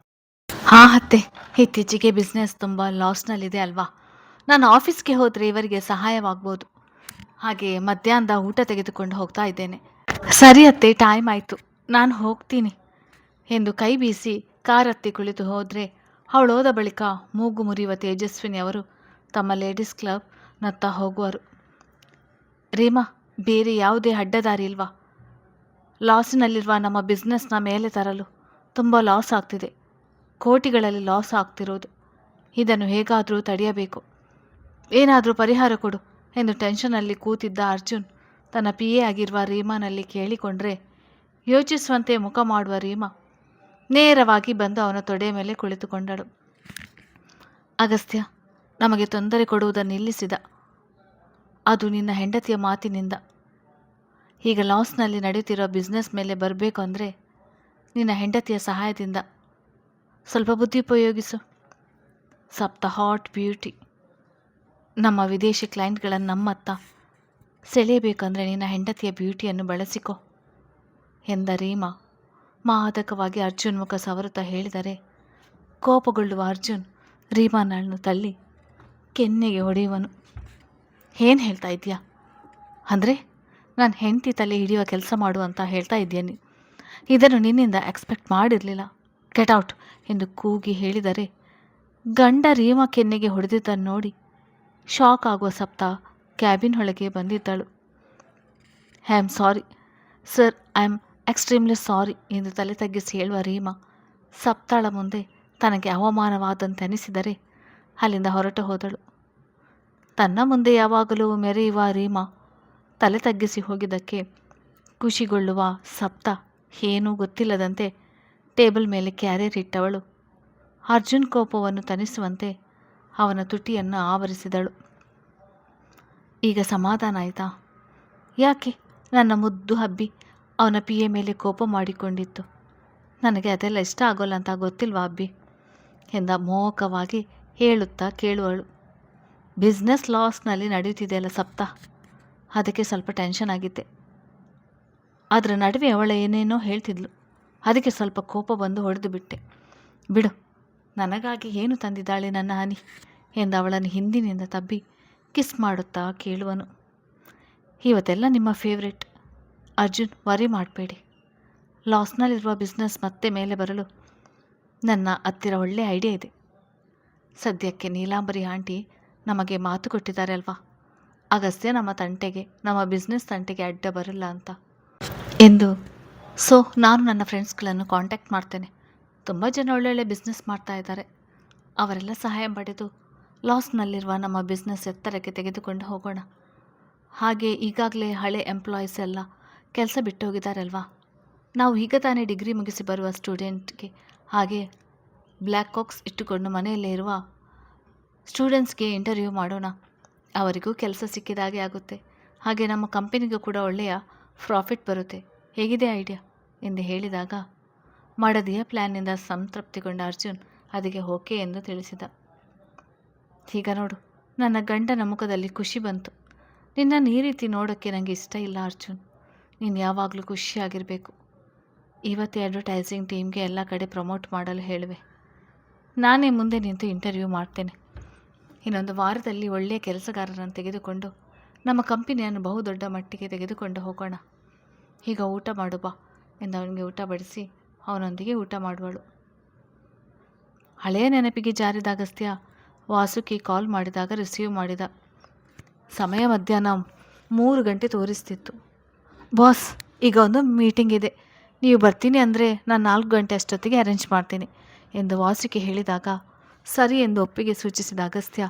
ಹಾಂ ಅತ್ತೆ, ಇತ್ತೀಚೆಗೆ ಬಿಸ್ನೆಸ್ ತುಂಬ ಲಾಸ್ನಲ್ಲಿದೆ ಅಲ್ವಾ. ನಾನು ಆಫೀಸ್ಗೆ ಹೋದರೆ ಇವರಿಗೆ ಸಹಾಯವಾಗ್ಬೋದು. ಹಾಗೆ ಮಧ್ಯಾಹ್ನದ ಊಟ ತೆಗೆದುಕೊಂಡು ಹೋಗ್ತಾ ಇದ್ದೇನೆ. ಸರಿ ಅತ್ತೆ, ಟೈಮ್ ಆಯಿತು, ನಾನು ಹೋಗ್ತೀನಿ ಎಂದು ಕೈ ಬೀಸಿ ಕಾರತ್ತಿ ಕುಳಿತು ಹೋದರೆ, ಅವಳೋದ ಬಳಿಕ ಮೂಗು ಮುರಿಯುವ ತೇಜಸ್ವಿನಿ ಅವರು ತಮ್ಮ ಲೇಡೀಸ್ ಕ್ಲಬ್ ನತ್ತ ಹೋಗುವರು. ರೀಮಾ, ಬೇರೆ ಯಾವುದೇ ಅಡ್ಡದಾರಿ ಇಲ್ವಾ? ಲಾಸಿನಲ್ಲಿರುವ ನಮ್ಮ ಬಿಸ್ನೆಸ್ನ ಮೇಲೆ ತರಲು ತುಂಬ ಲಾಸ್ ಆಗ್ತಿದೆ. ಕೋಟಿಗಳಲ್ಲಿ ಲಾಸ್ ಆಗ್ತಿರೋದು. ಇದನ್ನು ಹೇಗಾದರೂ ತಡೆಯಬೇಕು. ಏನಾದರೂ ಪರಿಹಾರ ಕೊಡು ಎಂದು ಟೆನ್ಷನ್ನಲ್ಲಿ ಕೂತಿದ್ದ ಅರ್ಜುನ್ ತನ್ನ ಪಿ ಎ ಆಗಿರುವ ರೀಮಾನಲ್ಲಿ ಕೇಳಿಕೊಂಡ್ರೆ, ಯೋಚಿಸುವಂತೆ ಮುಖ ಮಾಡುವ ರೀಮಾ ನೇರವಾಗಿ ಬಂದು ಅವನ ತೊಡೆಯ ಮೇಲೆ ಕುಳಿತುಕೊಂಡಳು. ಅಗಸ್ತ್ಯ ನಮಗೆ ತೊಂದರೆ ಕೊಡುವುದನ್ನು ನಿಲ್ಲಿಸಿದ. ಅದು ನಿನ್ನ ಹೆಂಡತಿಯ ಮಾತಿನಿಂದ. ಈಗ ಲಾಸ್ನಲ್ಲಿ ನಡೆಯುತ್ತಿರೋ ಬಿಸ್ನೆಸ್ ಮೇಲೆ ಬರಬೇಕು ಅಂದರೆ ನಿನ್ನ ಹೆಂಡತಿಯ ಸಹಾಯದಿಂದ. ಸ್ವಲ್ಪ ಬುದ್ಧಿ ಉಪಯೋಗಿಸು. ಸಪ್ತ ಹಾಟ್ ಬ್ಯೂಟಿ. ನಮ್ಮ ವಿದೇಶಿ ಕ್ಲೈಂಟ್ಗಳನ್ನು ನಮ್ಮತ್ತ ಸೆಳೆಯಬೇಕಂದ್ರೆ ನಿನ್ನ ಹೆಂಡತಿಯ ಬ್ಯೂಟಿಯನ್ನು ಬಳಸಿಕೊ ಎಂದ ರೀಮಾ ಮಾದಕವಾಗಿ ಅರ್ಜುನ್ ಮುಖ ಸವರುತ್ತಾ ಹೇಳಿದರೆ, ಕೋಪಗೊಳ್ಳುವ ಅರ್ಜುನ್ ರೀಮಾನನ್ನು ತಳ್ಳಿ ಕೆನ್ನೆಗೆ ಹೊಡೆಯುವನು. ಏನು ಹೇಳ್ತಾ ಇದೆಯಾ? ಅಂದರೆ ನಾನು ಹೆಂಡತಿ ತಲೆ ಹಿಡಿಯುವ ಕೆಲಸ ಮಾಡು ಅಂತ ಹೇಳ್ತಾ ಇದ್ದೇನೆ. ಇದನ್ನು ನಿನ್ನಿಂದ ಎಕ್ಸ್ಪೆಕ್ಟ್ ಮಾಡಿರಲಿಲ್ಲ. ಗೆಟ್ ಔಟ್ ಎಂದು ಕೂಗಿ ಹೇಳಿದರೆ, ಗಂಡ ರೀಮಾ ಕೆನ್ನೆಗೆ ಹೊಡೆದಿದ್ದನ್ನು ನೋಡಿ ಶಾಕ್ ಆಗುವ ಸಪ್ತ ಕ್ಯಾಬಿನ್ ಒಳಗೆ ಬಂದಿದ್ದಳು. I am sorry sir, I am extremely sorry ಎಂದು ತಲೆ ತಗ್ಗಿಸಿ ಹೇಳುವ ರೀಮಾ ಸಪ್ತಾಳ ಮುಂದೆ ತನಗೆ ಅವಮಾನವಾದಂತೆ ಅನಿಸಿದರೆ ಅಲ್ಲಿಂದ ಹೊರಟು ಹೋದಳು. ತನ್ನ ಮುಂದೆ ಯಾವಾಗಲೂ ಮೆರೆಯುವ ರೀಮಾ ತಲೆ ತಗ್ಗಿಸಿ ಹೋಗಿದ್ದಕ್ಕೆ ಖುಷಿಗೊಳ್ಳುವ ಸಪ್ತ ಏನೂ ಗೊತ್ತಿಲ್ಲದಂತೆ ಟೇಬಲ್ ಮೇಲೆ ಕ್ಯಾರಿಯರ್ ಇಟ್ಟವಳು ಅರ್ಜುನ್ ಕೋಪವನ್ನು ತಣಿಸುವಂತೆ ಅವನ ತುಟಿಯನ್ನು ಆವರಿಸಿದಳು. ಈಗ ಸಮಾಧಾನ ಆಯಿತಾ? ಯಾಕೆ ನನ್ನ ಮುದ್ದು ಹಬ್ಬಿ ಅವನ ಪಿ ಎ ಮೇಲೆ ಕೋಪ ಮಾಡಿಕೊಂಡಿತ್ತು? ನನಗೆ ಅದೆಲ್ಲ ಇಷ್ಟ ಆಗೋಲ್ಲ ಅಂತ ಗೊತ್ತಿಲ್ವಾ ಅಬ್ಬಿ ಎಂದ ಮೋಹಕವಾಗಿ ಹೇಳುತ್ತಾ ಕೇಳುವಳು. ಬಿಸ್ನೆಸ್ ಲಾಸ್ನಲ್ಲಿ ನಡೆಯುತ್ತಿದೆಯಲ್ಲ ಸಪ್ತ, ಅದಕ್ಕೆ ಸ್ವಲ್ಪ ಟೆನ್ಷನ್ ಆಗಿದ್ದೆ. ಅದರ ನಡುವೆ ಅವಳ ಏನೇನೋ ಹೇಳ್ತಿದ್ಲು, ಅದಕ್ಕೆ ಸ್ವಲ್ಪ ಕೋಪ ಬಂದು ಹೊಡೆದು ಬಿಟ್ಟೆ. ಬಿಡು, ನನಗಾಗಿ ಏನು ತಂದಿದ್ದಾಳೆ ನನ್ನ ಹನಿ ಎಂದು ಅವಳನ್ನು ಹಿಂದಿನಿಂದ ತಬ್ಬಿ ಕಿಸ್ ಮಾಡುತ್ತಾ ಕೇಳುವನು. ಇವತ್ತೆಲ್ಲ ನಿಮ್ಮ ಫೇವ್ರೆಟ್ ಅರ್ಜುನ್, ವರಿ ಮಾಡಬೇಡಿ. ಲಾಸ್ನಲ್ಲಿರುವ ಬಿಸ್ನೆಸ್ ಮತ್ತೆ ಮೇಲೆ ಬರಲು ನನ್ನ ಹತ್ತಿರ ಒಳ್ಳೆ ಐಡಿಯಾ ಇದೆ. ಸದ್ಯಕ್ಕೆ ನೀಲಾಂಬರಿ ಆಂಟಿ ನಮಗೆ ಮಾತು ಕೊಟ್ಟಿದ್ದಾರೆ ಅಲ್ವಾ, ಅಗಸ್ತ್ಯ ನಮ್ಮ ತಂಟೆಗೆ, ನಮ್ಮ ಬಿಸ್ನೆಸ್ ತಂಟೆಗೆ ಅಡ್ಡ ಬರಲ್ಲ ಅಂತ ಎಂದು. ಸೊ ನಾನು ನನ್ನ ಫ್ರೆಂಡ್ಸ್ಗಳನ್ನು ಕಾಂಟ್ಯಾಕ್ಟ್ ಮಾಡ್ತೇನೆ. ತುಂಬ ಜನ ಒಳ್ಳೊಳ್ಳೆ ಬಿಸ್ನೆಸ್ ಮಾಡ್ತಾ ಇದ್ದಾರೆ. ಅವರೆಲ್ಲ ಸಹಾಯ ಪಡೆದು ಲಾಸ್ನಲ್ಲಿರುವ ನಮ್ಮ ಬಿಸ್ನೆಸ್ ಎತ್ತರಕ್ಕೆ ತೆಗೆದುಕೊಂಡು ಹೋಗೋಣ. ಹಾಗೆ ಈಗಾಗಲೇ ಹಳೆ ಎಂಪ್ಲಾಯೀಸ್ ಎಲ್ಲ ಕೆಲಸ ಬಿಟ್ಟು ಹೋಗಿದ್ದಾರಲ್ವಾ, ನಾವು ಈಗ ತಾನೇ ಡಿಗ್ರಿ ಮುಗಿಸಿ ಬರುವ ಸ್ಟೂಡೆಂಟ್ಗೆ, ಹಾಗೆ ಬ್ಲ್ಯಾಕ್ ಕಾಕ್ಸ್ ಇಟ್ಟುಕೊಂಡು ಮನೆಯಲ್ಲೇ ಇರುವ ಸ್ಟೂಡೆಂಟ್ಸ್ಗೆ ಇಂಟರ್ವ್ಯೂ ಮಾಡೋಣ. ಅವರಿಗೂ ಕೆಲಸ ಸಿಕ್ಕಿದಾಗೆ ಆಗುತ್ತೆ. ಹಾಗೆ ನಮ್ಮ ಕಂಪನಿಗೂ ಕೂಡ ಒಳ್ಳೆಯ ಪ್ರಾಫಿಟ್ ಬರುತ್ತೆ. ಹೇಗಿದೆ ಐಡಿಯಾ ಎಂದು ಹೇಳಿದಾಗ ಮಡದಿಯ ಪ್ಲ್ಯಾನ್ನಿಂದ ಸಂತೃಪ್ತಿಗೊಂಡ ಅರ್ಜುನ್ ಅದಕ್ಕೆ ಓಕೆ ಎಂದು ತಿಳಿಸಿದ. ಈಗ ನೋಡು, ನನ್ನ ಗಂಡನ ಮುಖದಲ್ಲಿ ಖುಷಿ ಬಂತು. ನಿನ್ನನ್ನು ಈ ರೀತಿ ನೋಡೋಕ್ಕೆ ನನಗೆ ಇಷ್ಟ ಇಲ್ಲ ಅರ್ಜುನ್. ನೀನು ಯಾವಾಗಲೂ ಖುಷಿಯಾಗಿರಬೇಕು. ಇವತ್ತೇ ಅಡ್ವರ್ಟೈಸಿಂಗ್ ಟೀಮ್ಗೆ ಎಲ್ಲ ಕಡೆ ಪ್ರಮೋಟ್ ಮಾಡಲು ಹೇಳುವೆ. ನಾನೇ ಮುಂದೆ ನಿಂತು ಇಂಟರ್ವ್ಯೂ ಮಾಡ್ತೇನೆ. ಇನ್ನೊಂದು ವಾರದಲ್ಲಿ ಒಳ್ಳೆಯ ಕೆಲಸಗಾರರನ್ನು ತೆಗೆದುಕೊಂಡು ನಮ್ಮ ಕಂಪನಿಯನ್ನು ಬಹುದೊಡ್ಡ ಮಟ್ಟಿಗೆ ತೆಗೆದುಕೊಂಡು ಹೋಗೋಣ. ಈಗ ಊಟ ಮಾಡು ಬಾ ಎಂದು ಅವನಿಗೆ ಊಟ ಬಡಿಸಿ ಅವನೊಂದಿಗೆ ಊಟ ಮಾಡುವಳು. ಹಳೆಯ ನೆನಪಿಗೆ ಜಾರಿದ ಅಗಸ್ತ್ಯ ವಾಸುಕಿ ಕಾಲ್ ಮಾಡಿದಾಗ ರಿಸೀವ್ ಮಾಡಿದ. ಸಮಯ ಮಧ್ಯಾಹ್ನ 3 ಗಂಟೆ ತೋರಿಸ್ತಿತ್ತು. ಬಾಸ್, ಈಗ ಒಂದು ಮೀಟಿಂಗ್ ಇದೆ, ನೀವು ಬರ್ತೀನಿ ಅಂದರೆ ನಾನು 4 ಗಂಟೆ ಅಷ್ಟೊತ್ತಿಗೆ ಅರೇಂಜ್ ಮಾಡ್ತೀನಿ ಎಂದು ವಾಸುಕಿ ಹೇಳಿದಾಗ ಸರಿ ಎಂದು ಒಪ್ಪಿಗೆ ಸೂಚಿಸಿದ ಅಗಸ್ತ್ಯ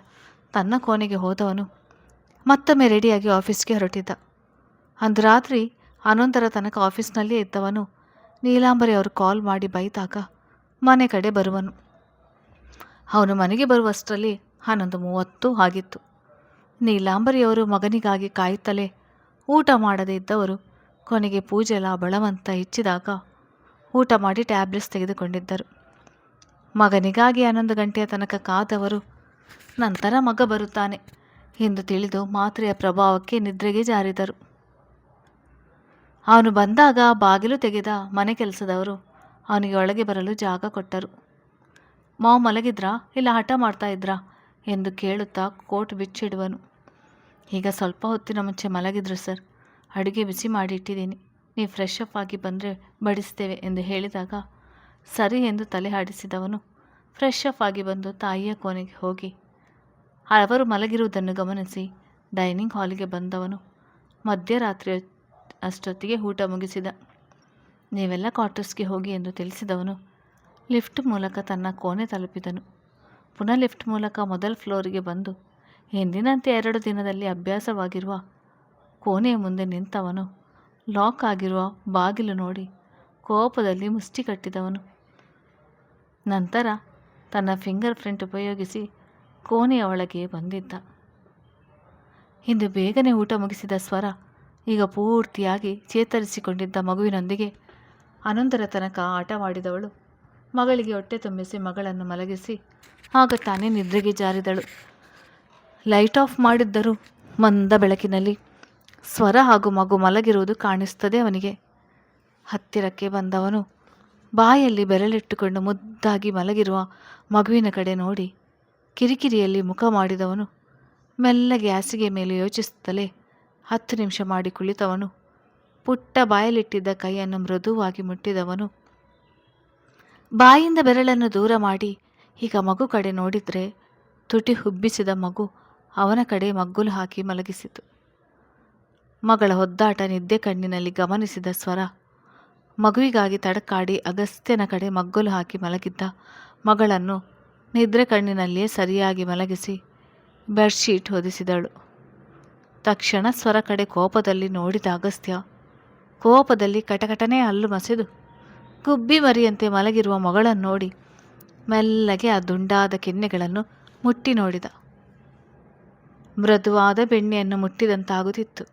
ತನ್ನ ಕೋಣೆಗೆ ಹೋದವನು ಮತ್ತೊಮ್ಮೆ ರೆಡಿಯಾಗಿ ಆಫೀಸ್ಗೆ ಹೊರಟಿದ್ದ. ಅಂದು ರಾತ್ರಿ 11ರ ತನಕ ಆಫೀಸ್ನಲ್ಲೇ ಇದ್ದವನು ನೀಲಾಂಬರಿ ಅವರು ಕಾಲ್ ಮಾಡಿ ಬೈದಾಗ ಮನೆ ಕಡೆ ಬರುವನು. ಅವನು ಮನೆಗೆ ಬರುವಷ್ಟರಲ್ಲಿ 11:30 ಆಗಿತ್ತು. ನೀಲಾಂಬರಿಯವರು ಮಗನಿಗಾಗಿ ಕಾಯುತ್ತಲೇ ಊಟ ಮಾಡದೇ ಇದ್ದವರು ಕೊನೆಗೆ ಪೂಜೆಲ ಬಳವಂತ ಹೆಚ್ಚಿದಾಗ ಊಟ ಮಾಡಿ ಟ್ಯಾಬ್ಲೆಟ್ಸ್ ತೆಗೆದುಕೊಂಡಿದ್ದರು. ಮಗನಿಗಾಗಿ 11 ಗಂಟೆಯ ತನಕ ಕಾದವರು ನಂತರ ಮಗ ಬರುತ್ತಾನೆ ಎಂದು ತಿಳಿದು ಮಾತ್ರೆಯ ಪ್ರಭಾವಕ್ಕೆ ನಿದ್ರೆಗೆ ಜಾರಿದರು. ಅವನು ಬಂದಾಗ ಬಾಗಿಲು ತೆಗೆದ ಮನೆ ಕೆಲಸದವರು ಅವನಿಗೆ ಒಳಗೆ ಬರಲು ಜಾಗ ಕೊಟ್ಟರು. ಮಾವು ಮಲಗಿದ್ರಾ ಇಲ್ಲ ಹಠ ಮಾಡ್ತಾ ಇದ್ರಾ ಎಂದು ಕೇಳುತ್ತಾ ಕೋಟ್ ಬಿಚ್ಚಿಡುವನು. ಈಗ ಸ್ವಲ್ಪ ಹೊತ್ತಿನ ಮುಂಚೆ ಮಲಗಿದ್ರು ಸರ್, ಅಡುಗೆ ಬಿಸಿ ಮಾಡಿ ಇಟ್ಟಿದ್ದೀನಿ, ನೀವು ಫ್ರೆಶ್ ಅಪ್ ಆಗಿ ಬಂದರೆ ಬಡಿಸ್ತೇವೆ ಎಂದು ಹೇಳಿದಾಗ ಸರಿ ಎಂದು ತಲೆ ಆಡಿಸಿದವನು ಫ್ರೆಶ್ ಅಪ್ ಆಗಿ ಬಂದು ತಾಯಿಯ ಕೋಣೆಗೆ ಹೋಗಿ ಅವರು ಮಲಗಿರುವುದನ್ನು ಗಮನಿಸಿ ಡೈನಿಂಗ್ ಹಾಲಿಗೆ ಬಂದವನು ಮಧ್ಯರಾತ್ರಿ ಅಷ್ಟೊತ್ತಿಗೆ ಊಟ ಮುಗಿಸಿದ. ನೀವೆಲ್ಲ ಕ್ವಾರ್ಟರ್ಸ್ಗೆ ಹೋಗಿ ಎಂದು ತಿಳಿಸಿದವನು ಲಿಫ್ಟ್ ಮೂಲಕ ತನ್ನ ಕೋಣೆ ತಲುಪಿದನು. ಪುನಃ ಲಿಫ್ಟ್ ಮೂಲಕ ಮೊದಲ ಫ್ಲೋರಿಗೆ ಬಂದು ಎಂದಿನಂತೆ 2 ದಿನದಲ್ಲಿ ಅಭ್ಯಾಸವಾಗಿರುವ ಕೋಣೆಯ ಮುಂದೆ ನಿಂತವನು ಲಾಕ್ ಆಗಿರುವ ಬಾಗಿಲು ನೋಡಿ ಕೋಪದಲ್ಲಿ ಮುಷ್ಟಿ ಕಟ್ಟಿದವನು. ನಂತರ ತನ್ನ ಫಿಂಗರ್ ಪ್ರಿಂಟ್ ಉಪಯೋಗಿಸಿ ಕೋಣೆಯ ಒಳಗೆ ಬಂದಿದ್ದ. ಇಂದು ಬೇಗನೆ ಊಟ ಮುಗಿಸಿದ ಸ್ವರ ಈಗ ಪೂರ್ತಿಯಾಗಿ ಚೇತರಿಸಿಕೊಂಡಿದ್ದ ಮಗುವಿನೊಂದಿಗೆ ಹನ್ನೊಂದರ ತನಕ ಆಟವಾಡಿದವಳು ಮಗಳಿಗೆ ಹೊಟ್ಟೆ ತುಂಬಿಸಿ ಮಗಳನ್ನು ಮಲಗಿಸಿ ಆಗ ತಾನೇ ನಿದ್ರೆಗೆ ಜಾರಿದಳು. ಲೈಟ್ ಆಫ್ ಮಾಡಿದ್ದರೂ ಮಂದ ಬೆಳಕಿನಲ್ಲಿ ಸ್ವರ ಹಾಗೂ ಮಗು ಮಲಗಿರುವುದು ಕಾಣಿಸ್ತದೆ ಅವನಿಗೆ. ಹತ್ತಿರಕ್ಕೆ ಬಂದವನು ಬಾಯಲ್ಲಿ ಬೆರಳಿಟ್ಟುಕೊಂಡು ಮುದ್ದಾಗಿ ಮಲಗಿರುವ ಮಗುವಿನ ಕಡೆ ನೋಡಿ ಕಿರಿಕಿರಿಯಲ್ಲಿ ಮುಖ ಮಾಡಿದವನು ಮೆಲ್ಲಗೆ ಹಾಸಿಗೆ ಮೇಲೆ ಯೋಚಿಸುತ್ತಲೇ 10 ನಿಮಿಷ ಮಾಡಿ ಕುಳಿತವನು ಪುಟ್ಟ ಬಾಯಲ್ಲಿಟ್ಟಿದ್ದ ಕೈಯನ್ನು ಮೃದುವಾಗಿ ಮುಟ್ಟಿದವನು ಬಾಯಿಂದ ಬೆರಳನ್ನು ದೂರ ಮಾಡಿ ಈಗ ಮಗು ಕಡೆ ನೋಡಿದರೆ ತುಟಿ ಹುಬ್ಬಿಸಿದ ಮಗು ಅವನ ಕಡೆ ಮಗ್ಗುಲು ಹಾಕಿ ಮಲಗಿಸಿತು. ಮಗಳ ಒದ್ದಾಟ ನಿದ್ದೆ ಕಣ್ಣಿನಲ್ಲಿ ಗಮನಿಸಿದ ಸ್ವರ ಮಗುವಿಗಾಗಿ ತಡಕಾಡಿ ಅಗಸ್ತ್ಯನ ಕಡೆ ಮಗ್ಗುಲು ಹಾಕಿ ಮಲಗಿದ್ದ ಮಗಳನ್ನು ನಿದ್ರೆ ಕಣ್ಣಿನಲ್ಲಿಯೇ ಸರಿಯಾಗಿ ಮಲಗಿಸಿ ಬೆಡ್ಶೀಟ್ ಹೊದಿಸಿದಳು. ತಕ್ಷಣ ಸ್ವರ ಕಡೆ ಕೋಪದಲ್ಲಿ ನೋಡಿದ ಅಗಸ್ತ್ಯ ಕೋಪದಲ್ಲಿ ಕಟಕಟನೆ ಹಲ್ಲು ಮಸೆದು ಗುಬ್ಬಿ ಮರಿಯಂತೆ ಮಲಗಿರುವ ಮಗಳನ್ನು ನೋಡಿ ಮೆಲ್ಲಗೆ ಆ ದುಂಡಾದ ಕೆನ್ನೆಗಳನ್ನು ಮುಟ್ಟಿ ನೋಡಿದ. ಮೃದುವಾದ ಬೆಣ್ಣೆಯನ್ನು ಮುಟ್ಟಿದಂತಾಗುತ್ತಿತ್ತು.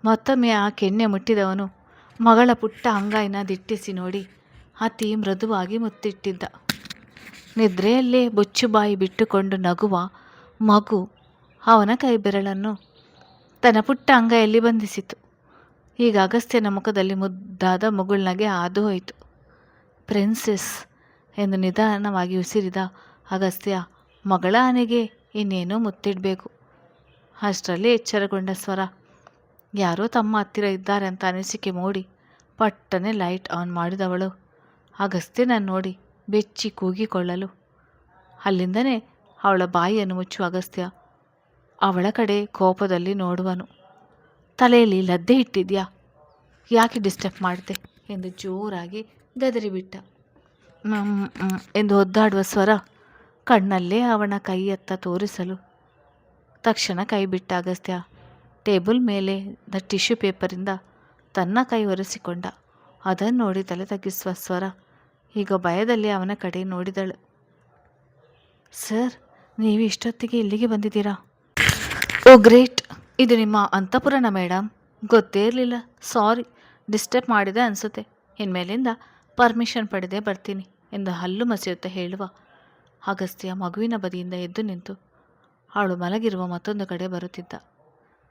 ಮತ್ತೊಮ್ಮೆ ಆ ಕೆನ್ನೆ ಮುಟ್ಟಿದವನು ಮಗಳ ಪುಟ್ಟ ಅಂಗೈನ ದಿಟ್ಟಿಸಿ ನೋಡಿ ಅತಿ ಮೃದುವಾಗಿ ಮುತ್ತಿಟ್ಟಿದ್ದ. ನಿದ್ರೆಯಲ್ಲೇ ಬೊಚ್ಚುಬಾಯಿ ಬಿಟ್ಟುಕೊಂಡು ನಗುವ ಮಗು ಅವನ ಕೈ ಬೆರಳನ್ನು ತನ್ನ ಪುಟ್ಟ ಅಂಗೈಯಲ್ಲಿ ಬಂಧಿಸಿತು. ಈಗ ಅಗಸ್ತ್ಯನ ಮುಖದಲ್ಲಿ ಮುದ್ದಾದ ಮುಗುಳ್ನಗೆ ಹಾದು ಹೋಯಿತು. ಪ್ರಿನ್ಸೆಸ್ ಎಂದು ನಿಧಾನವಾಗಿ ಉಸಿರಿದ ಅಗಸ್ತ್ಯ ಮಗಳ ಆನೆಗೆ ಇನ್ನೇನೋ ಮುತ್ತಿಡಬೇಕು. ಅಷ್ಟರಲ್ಲಿ ಎಚ್ಚರಗೊಂಡ ಸ್ವರ ಯಾರೋ ತಮ್ಮ ಹತ್ತಿರ ಇದ್ದಾರೆ ಅಂತ ಅನಿಸಿಕೆ ಮೂಡಿ ಪಟ್ಟನೆ ಲೈಟ್ ಆನ್ ಮಾಡಿದವಳು ಅಗಸ್ತ್ಯನನ್ನು ನೋಡಿ ಬೆಚ್ಚಿ ಕೂಗಿಕೊಳ್ಳಲು ಅಲ್ಲಿಂದನೇ ಅವಳ ಬಾಯಿಯನ್ನು ಮುಚ್ಚುವ ಅಗಸ್ತ್ಯ ಅವಳ ಕಡೆ ಕೋಪದಲ್ಲಿ ನೋಡುವನು. ತಲೆಯಲ್ಲಿ ಲದ್ದೆ ಇಟ್ಟಿದ್ಯಾ, ಯಾಕೆ ಡಿಸ್ಟರ್ಬ್ ಮಾಡಿದೆ ಎಂದು ಜೋರಾಗಿ ಗದರಿಬಿಟ್ಟ. ಎಂದು ಒದ್ದಾಡುವ ಸ್ವರ ಕಣ್ಣಲ್ಲೇ ಅವನ ಕೈಯತ್ತ ತೋರಿಸಲು ತಕ್ಷಣ ಕೈ ಬಿಟ್ಟ ಅಗಸ್ತ್ಯ ಟೇಬಲ್ ಮೇಲೆ ಟಿಶ್ಯೂ ಪೇಪರಿಂದ ತನ್ನ ಕೈ ಒರೆಸಿಕೊಂಡ. ಅದನ್ನು ನೋಡಿ ತಲೆ ತಗ್ಗಿಸುವ ಸ್ವರ ಈಗ ಭಯದಲ್ಲಿ ಅವನ ಕಡೆ ನೋಡಿದಳು. ಸರ್, ನೀವು ಇಷ್ಟೊತ್ತಿಗೆ ಇಲ್ಲಿಗೆ ಬಂದಿದ್ದೀರಾ? ಓ ಗ್ರೇಟ್, ಇದು ನಿಮ್ಮ ಅಂತಃಪುರನ ಮೇಡಮ್, ಗೊತ್ತೇ ಇರಲಿಲ್ಲ. ಸಾರಿ, ಡಿಸ್ಟರ್ಬ್ ಮಾಡಿದೆ ಅನಿಸುತ್ತೆ. ಇನ್ಮೇಲಿಂದ ಪರ್ಮಿಷನ್ ಪಡೆದೇ ಬರ್ತೀನಿ ಎಂದು ಹಲ್ಲು ಮಸೆಯುತ್ತಾ ಹೇಳುವ ಅಗಸ್ತ್ಯ ಮಗುವಿನ ಬದಿಯಿಂದ ಎದ್ದು ನಿಂತು ಅವಳು ಮಲಗಿರುವ ಮತ್ತೊಂದು ಕಡೆ ಬರುತ್ತಿದ್ದ.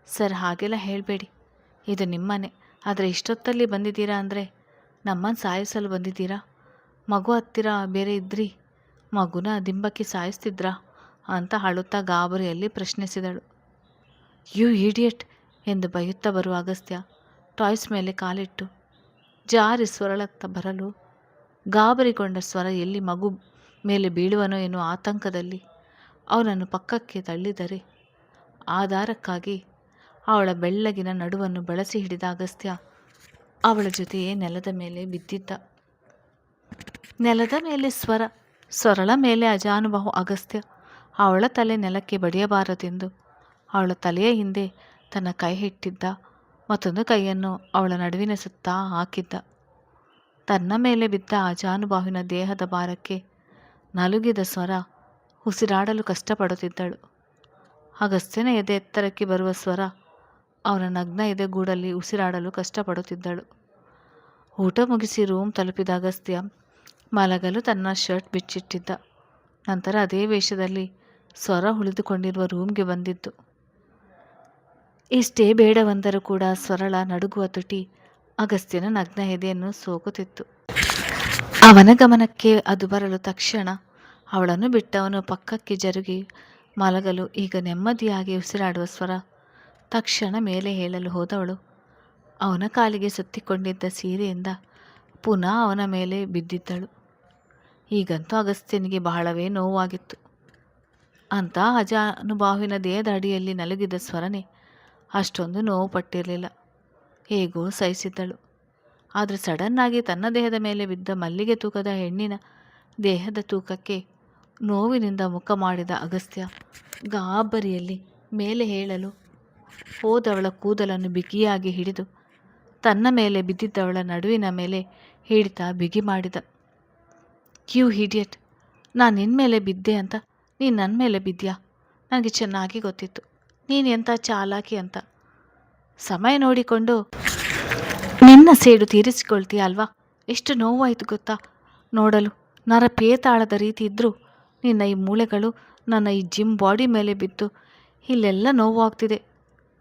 ಸರ್, ಹಾಗೆಲ್ಲ ಹೇಳಬೇಡಿ, ಇದು ನಿಮ್ಮನೆ. ಆದರೆ ಇಷ್ಟೊತ್ತಲ್ಲಿ ಬಂದಿದ್ದೀರಾ ಅಂದರೆ ನಮ್ಮನ್ನು ಸಾಯಿಸಲು ಬಂದಿದ್ದೀರಾ? ಮಗು ಹತ್ತಿರ ಬೇರೆ ಇದ್ರಿ, ಮಗುನ ದಿಂಬಕ್ಕೆ ಸಾಯಿಸ್ತಿದ್ರಾ ಅಂತ ಅಳುತ್ತಾ ಗಾಬರಿಯಲ್ಲಿ ಪ್ರಶ್ನಿಸಿದಳು. ಯು ಈಡಿಯಟ್ ಎಂದು ಬೈಯುತ್ತಾ ಬರುವ ಅಗಸ್ತ್ಯ ಟಾಯ್ಸ್ ಮೇಲೆ ಕಾಲಿಟ್ಟು ಜಾರಿ ಸ್ವರಳತ್ತ ಬರಲು ಗಾಬರಿಗೊಂಡ ಸ್ವರ ಎಲ್ಲಿ ಮಗು ಮೇಲೆ ಬೀಳುವನೋ ಎನ್ನುವ ಆತಂಕದಲ್ಲಿ ಅವನನ್ನು ಪಕ್ಕಕ್ಕೆ ತಳ್ಳಿದರೆ ಆಧಾರಕ್ಕಾಗಿ ಅವಳ ಬೆಳ್ಳಗಿನ ನಡುವನ್ನು ಬಳಸಿ ಹಿಡಿದ ಅಗಸ್ತ್ಯ ಅವಳ ಜೊತೆಯೇ ನೆಲದ ಮೇಲೆ ಬಿದ್ದಿದ್ದ. ನೆಲದ ಮೇಲೆ ಸ್ವರಳ ಮೇಲೆ ಅಜಾನುಬಾಹು ಅಗಸ್ತ್ಯ ಅವಳ ತಲೆ ನೆಲಕ್ಕೆ ಬಡಿಯಬಾರದೆಂದು ಅವಳ ತಲೆಯ ಹಿಂದೆ ತನ್ನ ಕೈ ಇಟ್ಟಿದ್ದ. ಮತ್ತೊಂದು ಕೈಯನ್ನು ಅವಳ ನಡುವಿನ ಸುತ್ತ ಹಾಕಿದ್ದ. ತನ್ನ ಮೇಲೆ ಬಿದ್ದ ಅಜಾನುಬಾಹುವಿನ ದೇಹದ ಭಾರಕ್ಕೆ ನಲುಗಿದ ಸ್ವರ ಉಸಿರಾಡಲು ಕಷ್ಟಪಡುತ್ತಿದ್ದಳು. ಅಗಸ್ತ್ಯನ ಎದೆ ಎತ್ತರಕ್ಕೆ ಬರುವ ಸ್ವರ ಅವನ ನಗ್ನ ಎದೆಗೂಡಲ್ಲಿ ಉಸಿರಾಡಲು ಕಷ್ಟಪಡುತ್ತಿದ್ದಳು. ಊಟ ಮುಗಿಸಿ ರೂಮ್ ತಲುಪಿದ ಅಗಸ್ತ್ಯ ಮಲಗಲು ತನ್ನ ಶರ್ಟ್ ಬಿಚ್ಚಿಟ್ಟಿದ್ದ. ನಂತರ ಅದೇ ವೇಷದಲ್ಲಿ ಸ್ವರ ಉಳಿದುಕೊಂಡಿರುವ ರೂಮ್ಗೆ ಬಂದಿದ್ದು. ಇಷ್ಟೇ ಬೇಡವೆಂದರೂ ಕೂಡ ಸ್ವರಳ ನಡುಗುವ ತುಟಿ ಅಗಸ್ತ್ಯನ ನಗ್ನ ಎದೆಯನ್ನು ಸೋಕುತ್ತಿತ್ತು. ಅವನ ಗಮನಕ್ಕೆ ಅದು ಬರಲು ತಕ್ಷಣ ಅವಳನ್ನು ಬಿಟ್ಟವನು ಪಕ್ಕಕ್ಕೆ ಜರುಗಿ ಮಲಗಲು ಈಗ ನೆಮ್ಮದಿಯಾಗಿ ಉಸಿರಾಡುವ ಸ್ವರ. ತಕ್ಷಣ ಮೇಲೆ ಹೇಳಲು ಹೋದವಳು ಅವನ ಕಾಲಿಗೆ ಸುತ್ತಿಕೊಂಡಿದ್ದ ಸೀರೆಯಿಂದ ಪುನಃ ಅವನ ಮೇಲೆ ಬಿದ್ದಿದ್ದಳು. ಈಗಂತೂ ಅಗಸ್ತ್ಯನಿಗೆ ಬಹಳವೇ ನೋವಾಗಿತ್ತು. ಅಂಥ ಅಜಾನುಬಾಹುವಿನ ದೇಹದ ಅಡಿಯಲ್ಲಿ ನಲುಗಿದ ಸ್ವರನೆ ಅಷ್ಟೊಂದು ನೋವು ಪಟ್ಟಿರಲಿಲ್ಲ. ಹೇಗೋ ಸಹಿಸಿದ್ದಳು. ಆದರೆ ಸಡನ್ನಾಗಿ ತನ್ನ ದೇಹದ ಮೇಲೆ ಬಿದ್ದ ಮಲ್ಲಿಗೆ ತೂಕದ ಹೆಣ್ಣಿನ ದೇಹದ ತೂಕಕ್ಕೆ ನೋವಿನಿಂದ ಮುಖ ಮಾಡಿದ ಅಗಸ್ತ್ಯ ಗಾಬರಿಯಲ್ಲಿ ಮೇಲೆ ಹೇಳಲು ಹೋದವಳ ಕೂದಲನ್ನು ಬಿಗಿಯಾಗಿ ಹಿಡಿದು ತನ್ನ ಮೇಲೆ ಬಿದ್ದಿದ್ದವಳ ನಡುವಿನ ಮೇಲೆ ಹಿಡಿತ ಬಿಗಿ ಮಾಡಿದ. ಯು ಹಿಡಿಯಟ್, ನಾನು ನಿನ್ನ ಮೇಲೆ ಬಿದ್ದೆ ಅಂತ ನೀನು ನನ್ನ ಮೇಲೆ ಬಿದ್ದ್ಯಾ? ನನಗೆ ಚೆನ್ನಾಗಿ ಗೊತ್ತಿತ್ತು ನೀನು ಎಂಥ ಚಾಲಾಕಿ ಅಂತ. ಸಮಯ ನೋಡಿಕೊಂಡು ನಿನ್ನ ಸೇಡು ತೀರಿಸಿಕೊಳ್ತೀಯ ಅಲ್ವಾ? ಎಷ್ಟು ನೋವಾಯಿತು ಗೊತ್ತಾ ನೋಡಲು. ನರ ಪೇತಾಳದ ರೀತಿ ಇದ್ದರೂ ನಿನ್ನ ಈ ಮೂಳೆಗಳು ನನ್ನ ಈ ಜಿಮ್ ಬಾಡಿ ಮೇಲೆ ಬಿದ್ದು ಇಲ್ಲೆಲ್ಲ ನೋವಾಗ್ತಿದೆ.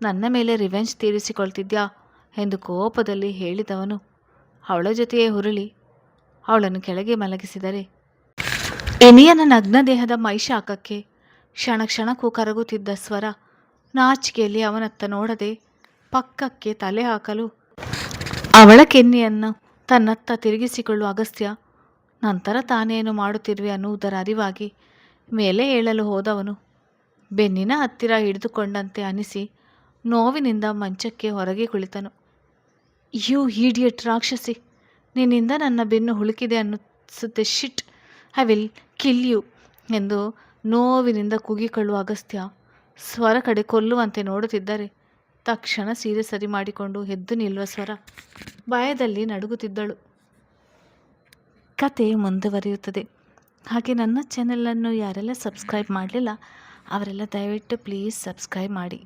ನನ್ನ ಮೇಲೆ ರಿವೆಂಜ್ ತೀರಿಸಿಕೊಳ್ತಿದ್ಯಾ ಎಂದು ಕೋಪದಲ್ಲಿ ಹೇಳಿದವನು ಅವಳ ಜೊತೆಯೇ ಹುರುಳಿ ಅವಳನ್ನು ಕೆಳಗೆ ಮಲಗಿಸಿದರೆ ಎನಿಯನ ನಗ್ನ ದೇಹದ ಮೈಶಾಕಕ್ಕೆ ಕ್ಷಣ ಕ್ಷಣಕ್ಕೂ ಕರಗುತ್ತಿದ್ದ ಸ್ವರ ನಾಚಿಕೆಯಲ್ಲಿ ಅವನತ್ತ ನೋಡದೆ ಪಕ್ಕಕ್ಕೆ ತಲೆ ಹಾಕಲು ಅವಳ ಕೆನ್ನೆಯನ್ನು ತನ್ನತ್ತ ತಿರುಗಿಸಿಕೊಳ್ಳುವ ಅಗಸ್ತ್ಯ ನಂತರ ತಾನೇನು ಮಾಡುತ್ತಿರುವೆ ಅನ್ನುವುದರ ಅರಿವಾಗಿ ಮೇಲೆ ಏಳಲು ಹೋದವನು ಬೆನ್ನಿನ ಹತ್ತಿರ ಹಿಡಿದುಕೊಂಡಂತೆ ಅನಿಸಿ ನೋವಿನಿಂದ ಮಂಚಕ್ಕೆ ಹೊರಗೆ ಕುಳಿತನು. ಯು ಈಡಿಯಟ್ ರಾಕ್ಷಸಿ, ನಿನ್ನಿಂದ ನನ್ನ ಬೆನ್ನು ಹುಳುಕಿದೆ ಅನ್ನಿಸುತ್ತೆ. ಶಿಟ್, ಐ ವಿಲ್ ಕಿಲ್ ಯು ಎಂದು ನೋವಿನಿಂದ ಕೂಗಿಕೊಳ್ಳುವ ಅಗಸ್ತ್ಯ ಸ್ವರ ಕಡೆ ಕೊಲ್ಲುವಂತೆ ನೋಡುತ್ತಿದ್ದರೆ ತಕ್ಷಣ ಸೀರೆ ಸರಿ ಮಾಡಿಕೊಂಡು ಎದ್ದು ನಿಲ್ಲುವ ಸ್ವರ ಭಯದಲ್ಲಿ ನಡುಗುತ್ತಿದ್ದಳು. ಕತೆ ಮುಂದುವರಿಯುತ್ತದೆ. ಹಾಗೆ ನನ್ನ ಚಾನೆಲನ್ನು ಯಾರೆಲ್ಲ ಸಬ್ಸ್ಕ್ರೈಬ್ ಮಾಡಲಿಲ್ಲ ಅವರೆಲ್ಲ ದಯವಿಟ್ಟು ಪ್ಲೀಸ್ ಸಬ್ಸ್ಕ್ರೈಬ್ ಮಾಡಿ.